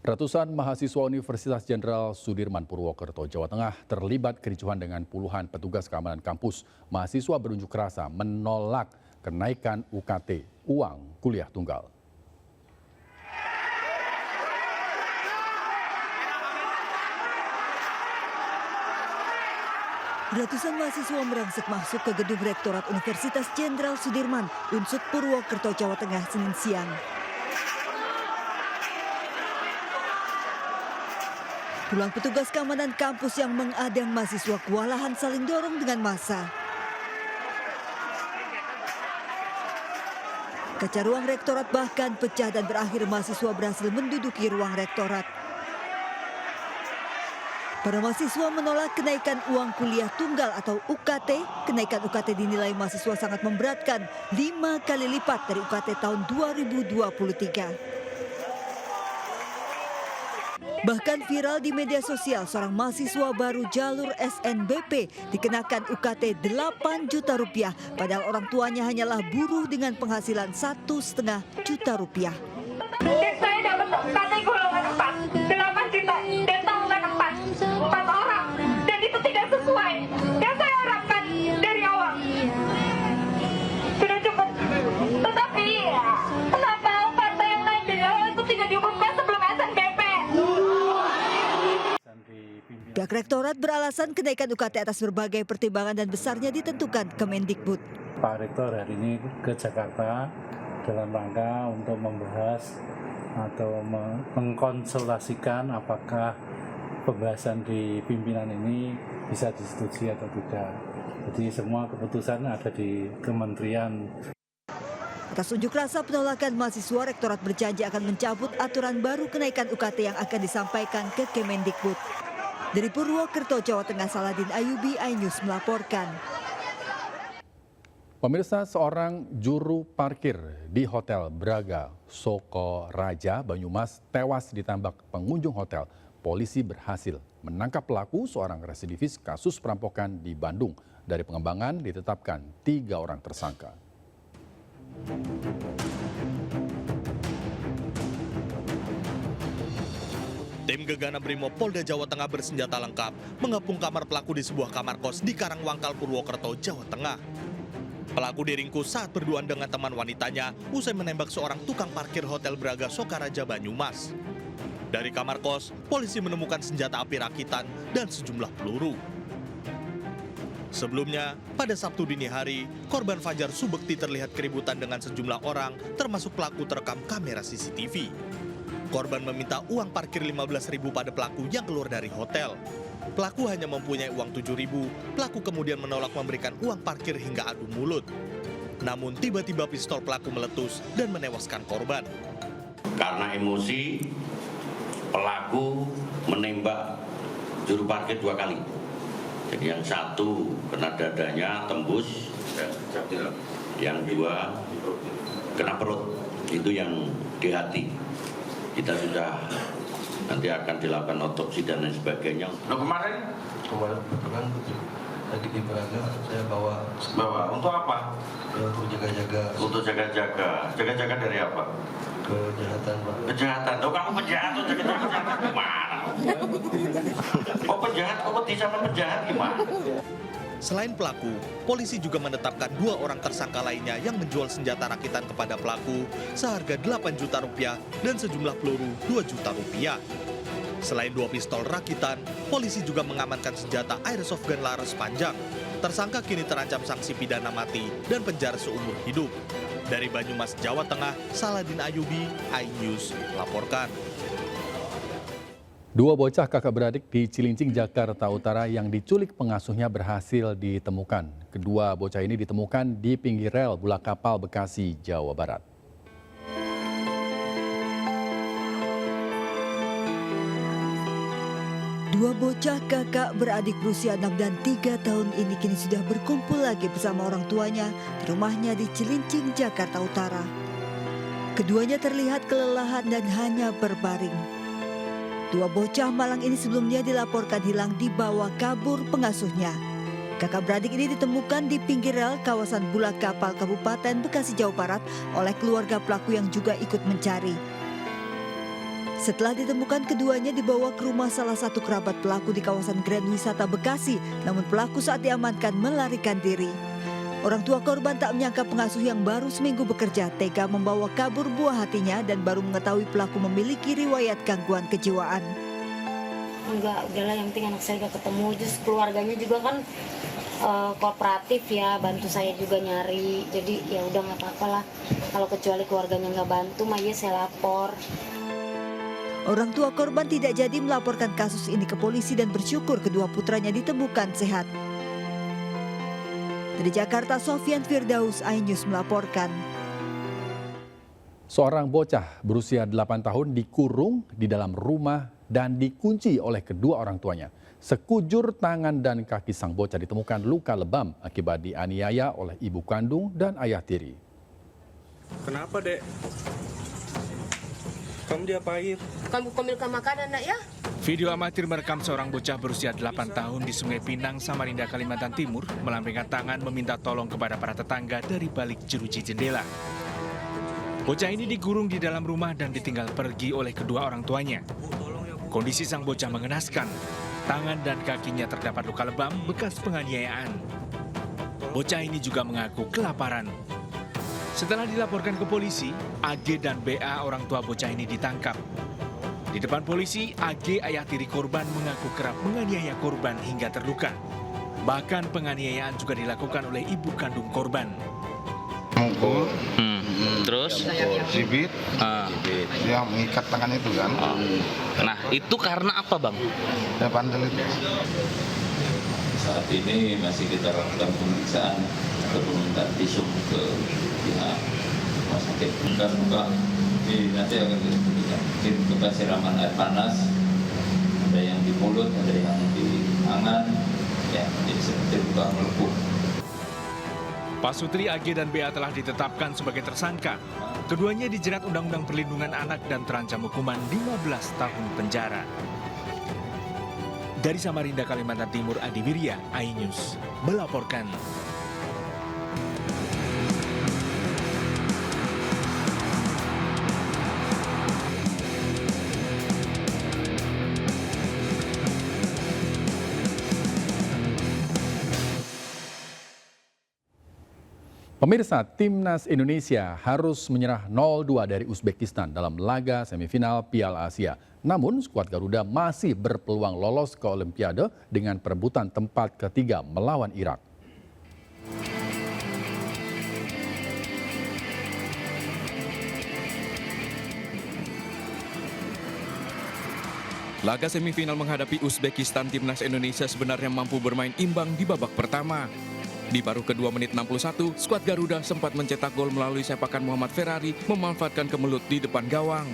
Ratusan mahasiswa Universitas Jenderal Sudirman Purwokerto, Jawa Tengah terlibat kericuhan dengan puluhan petugas keamanan kampus. Mahasiswa berunjuk rasa menolak kenaikan UKT, uang kuliah tunggal. Ratusan mahasiswa merangsek masuk ke gedung Rektorat Universitas Jenderal Sudirman, Unsud Purwokerto, Jawa Tengah, Senin siang. Puluhan petugas keamanan kampus yang mengadang mahasiswa kewalahan saling dorong dengan massa. Kaca ruang rektorat bahkan pecah dan berakhir mahasiswa berhasil menduduki ruang rektorat. Para mahasiswa menolak kenaikan uang kuliah tunggal atau UKT. Kenaikan UKT dinilai mahasiswa sangat memberatkan, 5 kali lipat dari UKT tahun 2023. Bahkan viral di media sosial, seorang mahasiswa baru jalur SNBP dikenakan UKT 8 juta rupiah, padahal orang tuanya hanyalah buruh dengan penghasilan 1,5 juta rupiah. Saya dapat UKT golongan 4, 8 juta, dan tahunan 4 orang, dan itu tidak sesuai yang saya harapkan dari awal. Sudah cukup, tetapi kenapa UKT yang naik dari awal itu tidak diumumkan sebelum SNBP? Pihak rektorat beralasan kenaikan UKT atas berbagai pertimbangan dan besarnya ditentukan Kemendikbud. Pak Rektor hari ini ke Jakarta dalam rangka untuk membahas atau mengkonsultasikan apakah pembahasan di pimpinan ini bisa disetujui atau tidak. Jadi semua keputusan ada di kementerian. Atas unjuk rasa penolakan mahasiswa, rektorat berjanji akan mencabut aturan baru kenaikan UKT yang akan disampaikan ke Kemendikbud. Dari Purwokerto, Jawa Tengah, Saladin Ayubi, iNews melaporkan. Pemirsa, seorang juru parkir di Hotel Braga Sokoraja, Banyumas tewas ditembak pengunjung hotel. Polisi berhasil menangkap pelaku, seorang residivis kasus perampokan di Bandung. Dari pengembangan ditetapkan 3 orang tersangka. Tim Gegana Brimob Polda Jawa Tengah bersenjata lengkap mengepung kamar pelaku di sebuah kamar kos di Karangwangkal, Purwokerto, Jawa Tengah. Pelaku diringkus saat berduaan dengan teman wanitanya usai menembak seorang tukang parkir Hotel Braga Sokoraja, Banyumas. Dari kamar kos, polisi menemukan senjata api rakitan dan sejumlah peluru. Sebelumnya, pada Sabtu dini hari, korban Fajar Subekti terlihat keributan dengan sejumlah orang, termasuk pelaku terekam kamera CCTV. Korban meminta uang parkir 15.000 pada pelaku yang keluar dari hotel. Pelaku hanya mempunyai uang 7.000, pelaku kemudian menolak memberikan uang parkir hingga adu mulut. Namun tiba-tiba pistol pelaku meletus dan menewaskan korban. Karena emosi, pelaku menembak juru parkir 2 kali. Jadi yang satu kena dadanya tembus, yang 2 kena perut, itu yang di hati. Kita sudah nanti akan dilakukan otopsi dan lain sebagainya. Kemarin kebetulan lagi di Braga, saya bawa untuk apa? Ya, untuk jaga-jaga. Untuk jaga-jaga dari apa? Kejahatan, Pak. Kejahatan. Oh, kamu penjahat tuh jaga-jaga gimana? Oh penjahat, oh sama penjahat gimana? Selain pelaku, polisi juga menetapkan 2 orang tersangka lainnya yang menjual senjata rakitan kepada pelaku seharga 8 juta rupiah dan sejumlah peluru 2 juta rupiah. Selain 2 pistol rakitan, polisi juga mengamankan senjata airsoft gun laras panjang. Tersangka kini terancam sanksi pidana mati dan penjara seumur hidup. Dari Banyumas, Jawa Tengah, Saladin Ayubi, iNews melaporkan. 2 bocah kakak beradik di Cilincing, Jakarta Utara yang diculik pengasuhnya berhasil ditemukan. Kedua bocah ini ditemukan di pinggir rel Bulak Kapal, Bekasi, Jawa Barat. Dua bocah kakak beradik berusia 6 dan 3 tahun ini kini sudah berkumpul lagi bersama orang tuanya di rumahnya di Cilincing, Jakarta Utara. Keduanya terlihat kelelahan dan hanya berbaring. 2 bocah malang ini sebelumnya dilaporkan hilang dibawa kabur pengasuhnya. Kakak beradik ini ditemukan di pinggir rel kawasan Bulak Kapal, Kabupaten Bekasi, Jawa Barat oleh keluarga pelaku yang juga ikut mencari. Setelah ditemukan, keduanya dibawa ke rumah salah satu kerabat pelaku di kawasan Grand Wisata Bekasi. Namun pelaku saat diamankan melarikan diri. Orang tua korban tak menyangka pengasuh yang baru seminggu bekerja tega membawa kabur buah hatinya dan baru mengetahui pelaku memiliki riwayat gangguan kejiwaan. Enggak, udahlah yang penting anak saya gak ketemu. Just keluarganya juga kan kooperatif ya, bantu saya juga nyari. Jadi ya udah nggak apa-apa lah. Kalau kecuali keluarganya nggak bantu, mah ya saya lapor. Orang tua korban tidak jadi melaporkan kasus ini ke polisi dan bersyukur kedua putranya ditemukan sehat. Dari Jakarta, Sofian Firdaus, iNews melaporkan. Seorang bocah berusia 8 tahun dikurung di dalam rumah dan dikunci oleh kedua orang tuanya. Sekujur tangan dan kaki sang bocah ditemukan luka lebam akibat dianiaya oleh ibu kandung dan ayah tiri. Kenapa, Dek? Kamu diapain? Kamu ambilkan makanan, nak ya? Video amatir merekam seorang bocah berusia 8 tahun di Sungai Pinang, Samarinda, Kalimantan Timur, melambaikan tangan meminta tolong kepada para tetangga dari balik jeruji jendela. Bocah ini dikurung di dalam rumah dan ditinggal pergi oleh kedua orang tuanya. Kondisi sang bocah mengenaskan. Tangan dan kakinya terdapat luka lebam bekas penganiayaan. Bocah ini juga mengaku kelaparan. Setelah dilaporkan ke polisi, AG dan BA orang tua bocah ini ditangkap. Di depan polisi, AG ayah tiri korban mengaku kerap menganiaya korban hingga terluka. Bahkan penganiayaan juga dilakukan oleh ibu kandung korban. Mukul, terus cibit, yang mengikat tangan itu kan. Nah, itu karena apa, Bang? Ya bandel itu. Saat ini masih kita lakukan pemeriksaan atau permintaan visum ke pihak rumah sakit. Muka-muka nanti akan kita berikan. Mungkin bekas siraman air panas, ada yang di mulut, ada yang di tangan, ya jadi seperti luka melepuh. Pasutri, AG dan BA telah ditetapkan sebagai tersangka. Keduanya dijerat Undang-Undang Perlindungan Anak dan terancam hukuman 15 tahun penjara. Dari Samarinda, Kalimantan Timur, Adi Wirya, iNews melaporkan. Pemirsa, Timnas Indonesia harus menyerah 0-2 dari Uzbekistan dalam laga semifinal Piala Asia. Namun, skuad Garuda masih berpeluang lolos ke Olimpiade dengan perebutan tempat ketiga melawan Irak. Laga semifinal menghadapi Uzbekistan, Timnas Indonesia sebenarnya mampu bermain imbang di babak pertama. Di paruh kedua menit 61, skuad Garuda sempat mencetak gol melalui sepakan Muhammad Ferrari memanfaatkan kemelut di depan gawang.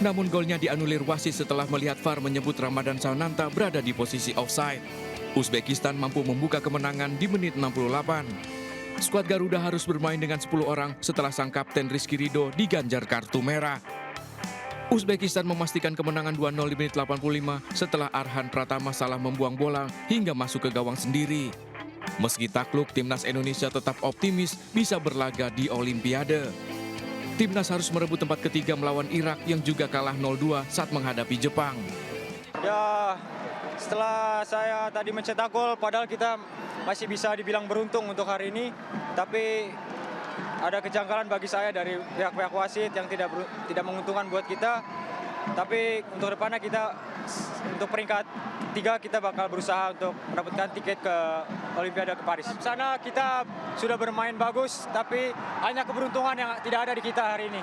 Namun golnya dianulir wasit setelah melihat VAR menyebut Ramadan Sananta berada di posisi offside. Uzbekistan mampu membuka kemenangan di menit 68. Skuad Garuda harus bermain dengan 10 orang setelah sang kapten Rizky Ridho diganjar kartu merah. Uzbekistan memastikan kemenangan 2-0 di menit 85 setelah Arhan Pratama salah membuang bola hingga masuk ke gawang sendiri. Meski takluk, Timnas Indonesia tetap optimis bisa berlaga di Olimpiade. Timnas harus merebut tempat ketiga melawan Irak yang juga kalah 0-2 saat menghadapi Jepang. Ya, setelah saya tadi mencetak gol, padahal kita masih bisa dibilang beruntung untuk hari ini. Tapi ada kejanggalan bagi saya dari pihak-pihak wasit yang tidak menguntungkan buat kita. Tapi untuk depannya kita, untuk peringkat 3 kita bakal berusaha untuk mendapatkan tiket ke Olimpiade ke Paris. Di sana kita sudah bermain bagus, tapi hanya keberuntungan yang tidak ada di kita hari ini.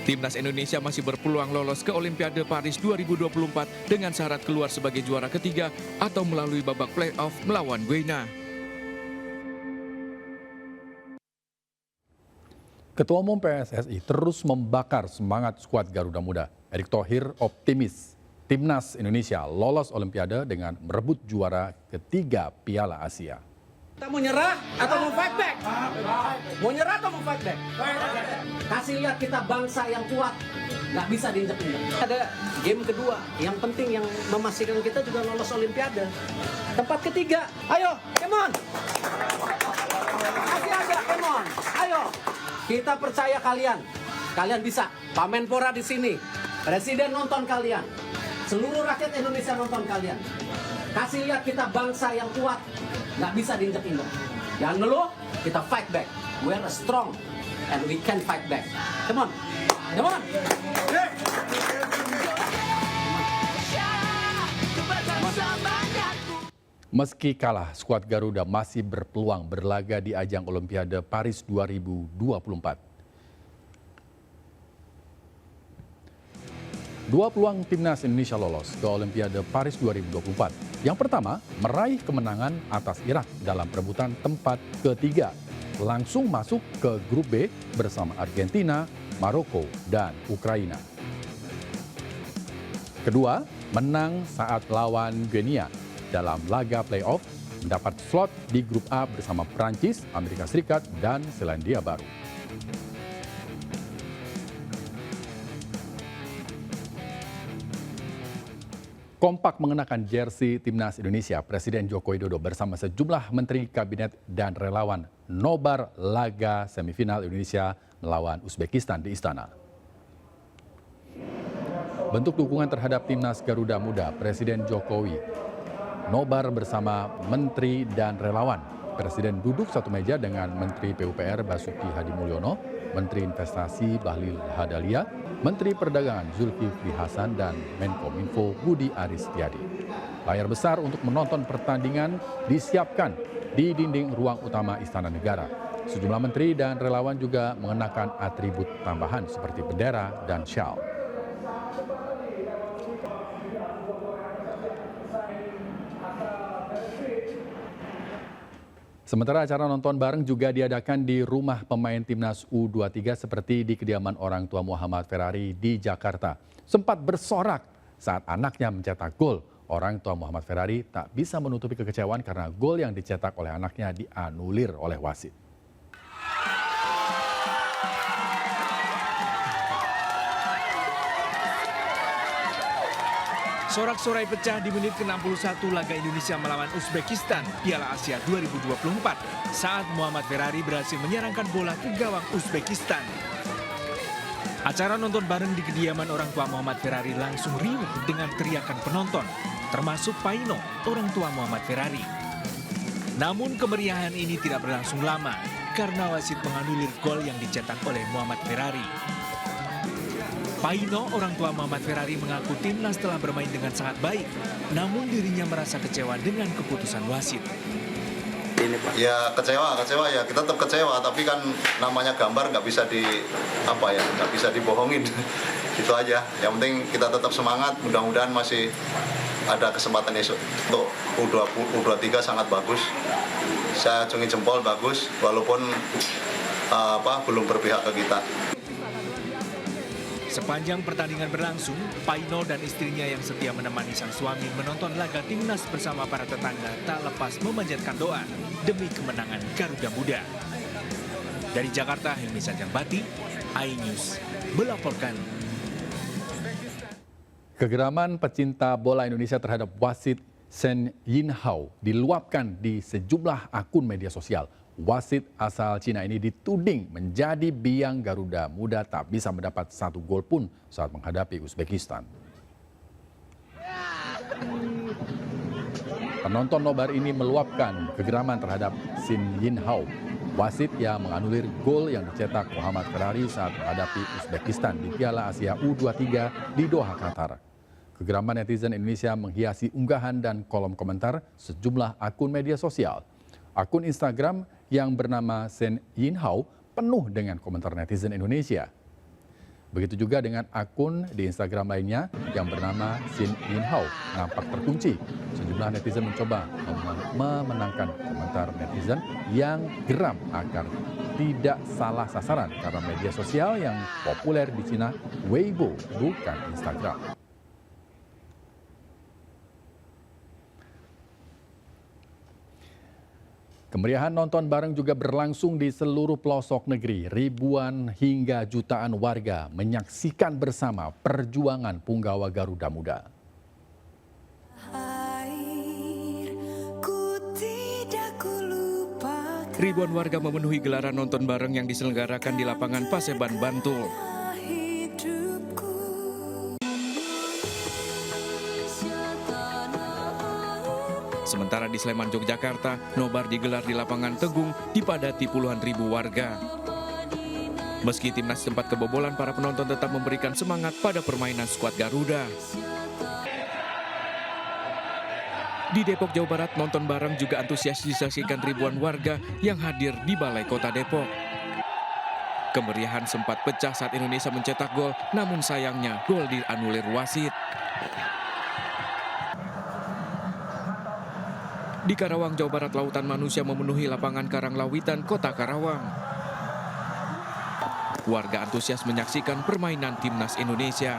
Timnas Indonesia masih berpeluang lolos ke Olimpiade Paris 2024 dengan syarat keluar sebagai juara ketiga atau melalui babak play-off melawan Guinea. Ketua Umum PSSI terus membakar semangat skuad Garuda Muda. Erick Thohir optimis Timnas Indonesia lolos Olimpiade dengan merebut juara ketiga Piala Asia. Kita mau nyerah atau mau fight back? Mau nyerah atau mau fight back? Kasih lihat kita bangsa yang kuat, nggak bisa diinjak-injak. Ada game kedua, yang penting yang memastikan kita juga lolos Olimpiade. Tempat ketiga, ayo, come on! Kasih aja, come on! Ayo, kita percaya kalian bisa. Pak Menpora di sini. Presiden nonton kalian, seluruh rakyat Indonesia nonton kalian. Kasih lihat kita bangsa yang kuat, nggak bisa diinjak-injak. Jangan ngeluh, kita fight back. We are strong and we can fight back. Come on, come on. Meski kalah, skuad Garuda masih berpeluang berlaga di ajang Olimpiade Paris 2024. Dua peluang timnas Indonesia lolos ke Olimpiade Paris 2024. Yang pertama, meraih kemenangan atas Irak dalam perebutan tempat ketiga. Langsung masuk ke grup B bersama Argentina, Maroko, dan Ukraina. Kedua, menang saat lawan Guinea dalam laga playoff, mendapat slot di grup A bersama Prancis, Amerika Serikat, dan Selandia Baru. Kompak mengenakan jersey Timnas Indonesia, Presiden Joko Widodo bersama sejumlah menteri kabinet dan relawan nobar laga semifinal Indonesia melawan Uzbekistan di Istana. Bentuk dukungan terhadap Timnas Garuda Muda, Presiden Jokowi nobar bersama menteri dan relawan. Presiden duduk satu meja dengan Menteri PUPR Basuki Hadi Mulyono, Menteri Investasi Bahlil Lahadalia, Menteri Perdagangan Zulkifli Hasan, dan Menkominfo Budi Aris Setiadi. Layar besar untuk menonton pertandingan disiapkan di dinding ruang utama Istana Negara. Sejumlah menteri dan relawan juga mengenakan atribut tambahan seperti bendera dan syal. Sementara acara nonton bareng juga diadakan di rumah pemain Timnas U23 seperti di kediaman orang tua Muhammad Ferrari di Jakarta. Sempat bersorak saat anaknya mencetak gol. Orang tua Muhammad Ferrari tak bisa menutupi kekecewaan karena gol yang dicetak oleh anaknya dianulir oleh wasit. Sorak-sorai pecah di menit ke-61 laga Indonesia melawan Uzbekistan Piala Asia 2024 saat Muhammad Ferrari berhasil menyerangkan bola ke gawang Uzbekistan. Acara nonton bareng di kediaman orang tua Muhammad Ferrari langsung riuh dengan teriakan penonton, termasuk Paino, orang tua Muhammad Ferrari. Namun kemeriahan ini tidak berlangsung lama karena wasit menganulir gol yang dicetak oleh Muhammad Ferrari. Paino, orang tua Muhammad Ferrari, mengaku timnas telah bermain dengan sangat baik, namun dirinya merasa kecewa dengan keputusan wasit. Ya kecewa ya, kita tetap kecewa, tapi kan namanya gambar nggak bisa nggak bisa dibohongin. Itu aja. Yang penting kita tetap semangat, mudah-mudahan masih ada kesempatan esok. Untuk U23 sangat bagus. Saya acungi jempol bagus, walaupun belum berpihak ke kita. Sepanjang pertandingan berlangsung, Paino dan istrinya yang setia menemani sang suami menonton laga timnas bersama para tetangga tak lepas memanjatkan doa demi kemenangan Garuda Muda. Dari Jakarta, Helmi Sanjambati, iNews melaporkan. Kegeraman pecinta bola Indonesia terhadap wasit Shen Yinhao diluapkan di sejumlah akun media sosial. Wasit asal Cina ini dituding menjadi biang Garuda Muda tak bisa mendapat satu gol pun saat menghadapi Uzbekistan. Penonton nobar ini meluapkan kegeraman terhadap Shen Yinhao, wasit yang menganulir gol yang dicetak Muhammad Ferrari saat menghadapi Uzbekistan di Piala Asia U23 di Doha, Qatar. Kegeraman netizen Indonesia menghiasi unggahan dan kolom komentar sejumlah akun media sosial. Akun Instagram yang bernama Shen Yinhao penuh dengan komentar netizen Indonesia. Begitu juga dengan akun di Instagram lainnya yang bernama Shen Yinhao nampak terkunci. Sejumlah netizen mencoba memenangkan komentar netizen yang geram agar tidak salah sasaran karena media sosial yang populer di Cina Weibo bukan Instagram. Kemeriahan nonton bareng juga berlangsung di seluruh pelosok negeri. Ribuan hingga jutaan warga menyaksikan bersama perjuangan punggawa Garuda Muda. Ribuan warga memenuhi gelaran nonton bareng yang diselenggarakan di lapangan Paseban, Bantul. Sementara di Sleman, Yogyakarta, nobar digelar di lapangan Tegung dipadati puluhan ribu warga. Meski timnas sempat kebobolan, para penonton tetap memberikan semangat pada permainan skuad Garuda. Di Depok, Jawa Barat, nonton bareng juga antusias disaksikan ribuan warga yang hadir di Balai Kota Depok. Kemeriahan sempat pecah saat Indonesia mencetak gol, namun sayangnya gol dianulir wasit. Di Karawang, Jawa Barat, lautan manusia memenuhi lapangan Karanglawitan, Kota Karawang. Warga antusias menyaksikan permainan timnas Indonesia.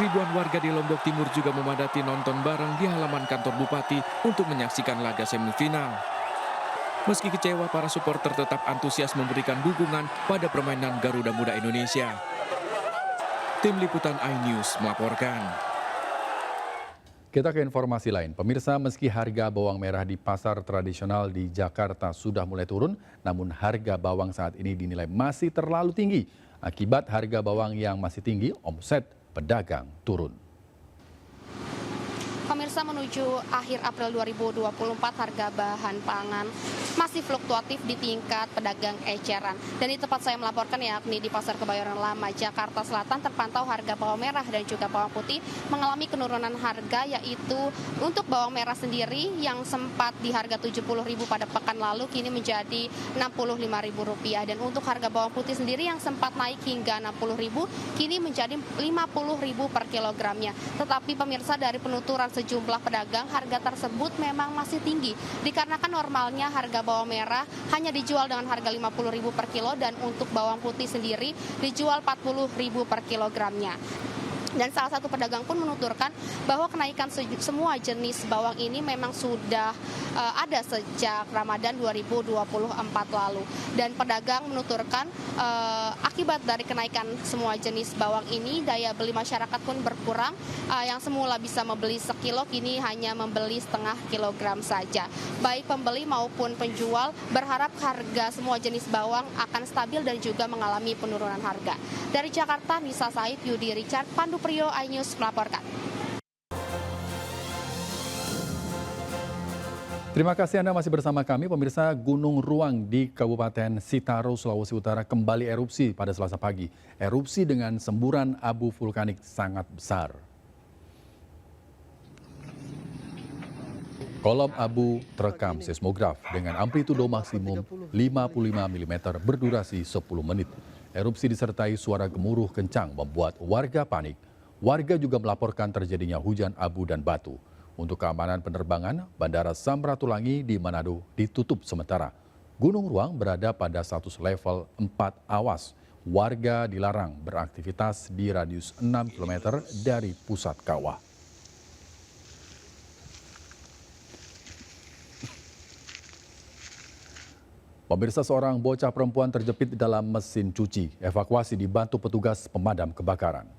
Ribuan warga di Lombok Timur juga memadati nonton bareng di halaman kantor bupati untuk menyaksikan laga semifinal. Meski kecewa, para supporter tetap antusias memberikan dukungan pada permainan Garuda Muda Indonesia. Tim Liputan iNews melaporkan. Kita ke informasi lain. Pemirsa, meski harga bawang merah di pasar tradisional di Jakarta sudah mulai turun, namun harga bawang saat ini dinilai masih terlalu tinggi. Akibat harga bawang yang masih tinggi, omset pedagang turun. Pemirsa, menuju akhir April 2024 harga bahan pangan masih fluktuatif di tingkat pedagang eceran. Dan di tempat saya melaporkan, yakni di Pasar Kebayoran Lama, Jakarta Selatan, terpantau harga bawang merah dan juga bawang putih mengalami penurunan harga, yaitu untuk bawang merah sendiri yang sempat di harga Rp70.000 pada pekan lalu kini menjadi Rp65.000, dan untuk harga bawang putih sendiri yang sempat naik hingga Rp60.000 kini menjadi Rp50.000 per kilogramnya. Tetapi pemirsa, dari penuturan sejumlah pedagang, harga tersebut memang masih tinggi dikarenakan normalnya harga bawang merah hanya dijual dengan harga Rp50.000 per kilo, dan untuk bawang putih sendiri dijual Rp40.000 per kilogramnya. Dan salah satu pedagang pun menuturkan bahwa kenaikan semua jenis bawang ini memang sudah ada sejak Ramadan 2024 lalu. Dan pedagang menuturkan akibat dari kenaikan semua jenis bawang ini, daya beli masyarakat pun berkurang. Yang semula bisa membeli sekilo kini hanya membeli setengah kilogram saja. Baik pembeli maupun penjual berharap harga semua jenis bawang akan stabil dan juga mengalami penurunan harga. Dari Jakarta, Nisa Said, Yudi Richard, Pandu Priyo, iNews melaporkan. Terima kasih Anda masih bersama kami. Pemirsa, Gunung Ruang di Kabupaten Sitaro, Sulawesi Utara kembali erupsi pada Selasa pagi. Erupsi dengan semburan abu vulkanik sangat besar. Kolom abu terekam seismograf dengan amplitudo maksimum 55 mm berdurasi 10 menit. Erupsi disertai suara gemuruh kencang membuat warga panik. Warga juga melaporkan terjadinya hujan abu dan batu. Untuk keamanan penerbangan, Bandara Samratulangi di Manado ditutup sementara. Gunung Ruang berada pada status level 4 awas. Warga dilarang beraktivitas di radius 6 km dari pusat kawah. Pemirsa, seorang bocah perempuan terjepit dalam mesin cuci. Evakuasi dibantu petugas pemadam kebakaran.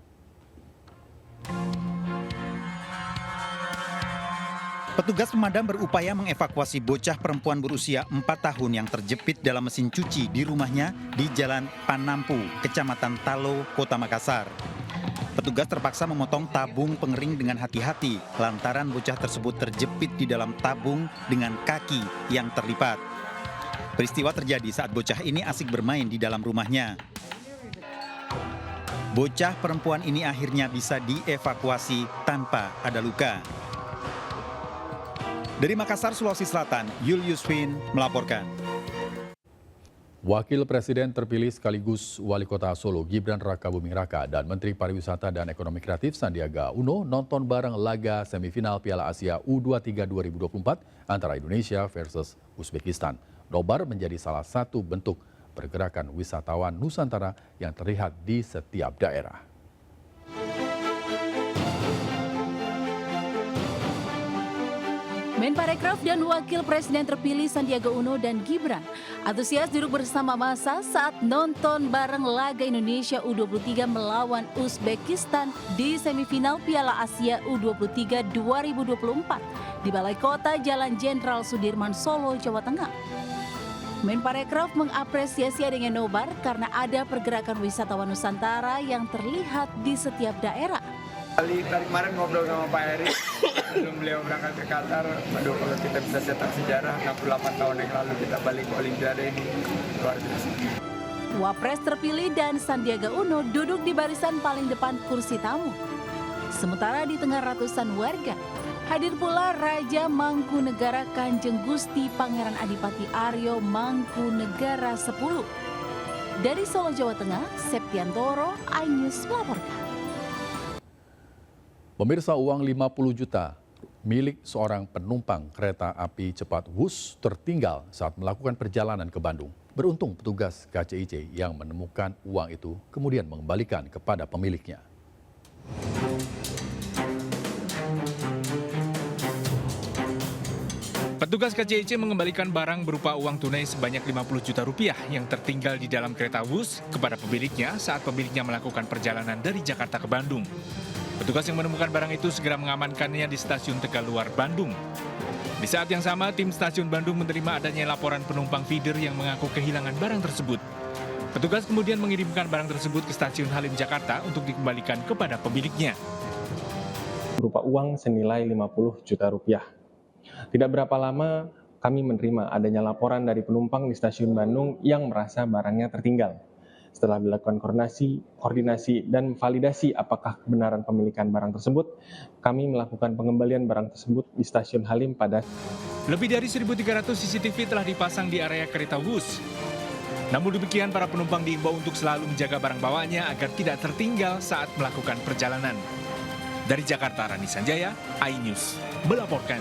Petugas pemadam berupaya mengevakuasi bocah perempuan berusia 4 tahun yang terjepit dalam mesin cuci di rumahnya di Jalan Panampu, Kecamatan Talo, Kota Makassar. Petugas terpaksa memotong tabung pengering dengan hati-hati lantaran bocah tersebut terjepit di dalam tabung dengan kaki yang terlipat. Peristiwa terjadi saat bocah ini asik bermain di dalam rumahnya. Bocah perempuan ini akhirnya bisa dievakuasi tanpa ada luka. Dari Makassar, Sulawesi Selatan, Julius Win melaporkan. Wakil Presiden terpilih sekaligus Wali Kota Solo Gibran Rakabuming Raka dan Menteri Pariwisata dan Ekonomi Kreatif Sandiaga Uno nonton bareng laga semifinal Piala Asia U23 2024 antara Indonesia versus Uzbekistan. Nobar menjadi salah satu bentuk pergerakan wisatawan Nusantara yang terlihat di setiap daerah. Menparekraf dan Wakil Presiden terpilih Sandiaga Uno dan Gibran antusias duduk bersama massa saat nonton bareng laga Indonesia U23 melawan Uzbekistan di semifinal Piala Asia U23 2024 di Balai Kota Jalan Jenderal Sudirman, Solo, Jawa Tengah. Menparekraf mengapresiasi adanya nobar karena ada pergerakan wisatawan Nusantara yang terlihat di setiap daerah. Tadi kemarin ngobrol sama Pak Eri sebelum beliau berangkat ke Qatar, aduh kalau kita bisa cetak sejarah 68 tahun yang lalu kita balik ke Olimpiade ini luar biasa. Wapres terpilih dan Sandiaga Uno duduk di barisan paling depan kursi tamu. Sementara di tengah ratusan warga, hadir pula Raja Mangkunegara Kanjeng Gusti Pangeran Adipati Aryo Mangkunegara 10. Dari Solo, Jawa Tengah, Septiantoro, iNews melaporkan. Pemirsa, uang 50 juta milik seorang penumpang kereta api cepat Wus tertinggal saat melakukan perjalanan ke Bandung. Beruntung petugas KCIC yang menemukan uang itu kemudian mengembalikan kepada pemiliknya. Petugas KCIC mengembalikan barang berupa uang tunai sebanyak 50 juta rupiah yang tertinggal di dalam kereta Wus kepada pemiliknya saat pemiliknya melakukan perjalanan dari Jakarta ke Bandung. Petugas yang menemukan barang itu segera mengamankannya di stasiun Tegaluar, Bandung. Di saat yang sama, tim stasiun Bandung menerima adanya laporan penumpang feeder yang mengaku kehilangan barang tersebut. Petugas kemudian mengirimkan barang tersebut ke stasiun Halim, Jakarta untuk dikembalikan kepada pemiliknya. Berupa uang senilai 50 juta rupiah. Tidak berapa lama kami menerima adanya laporan dari penumpang di stasiun Bandung yang merasa barangnya tertinggal. Setelah dilakukan koordinasi dan validasi apakah kebenaran pemilikan barang tersebut, kami melakukan pengembalian barang tersebut di stasiun Halim pada Lebih dari 1.300 CCTV telah dipasang di area kereta Wus. Namun demikian, para penumpang diimbau untuk selalu menjaga barang bawaannya agar tidak tertinggal saat melakukan perjalanan. Dari Jakarta, Rani Sanjaya, iNews melaporkan.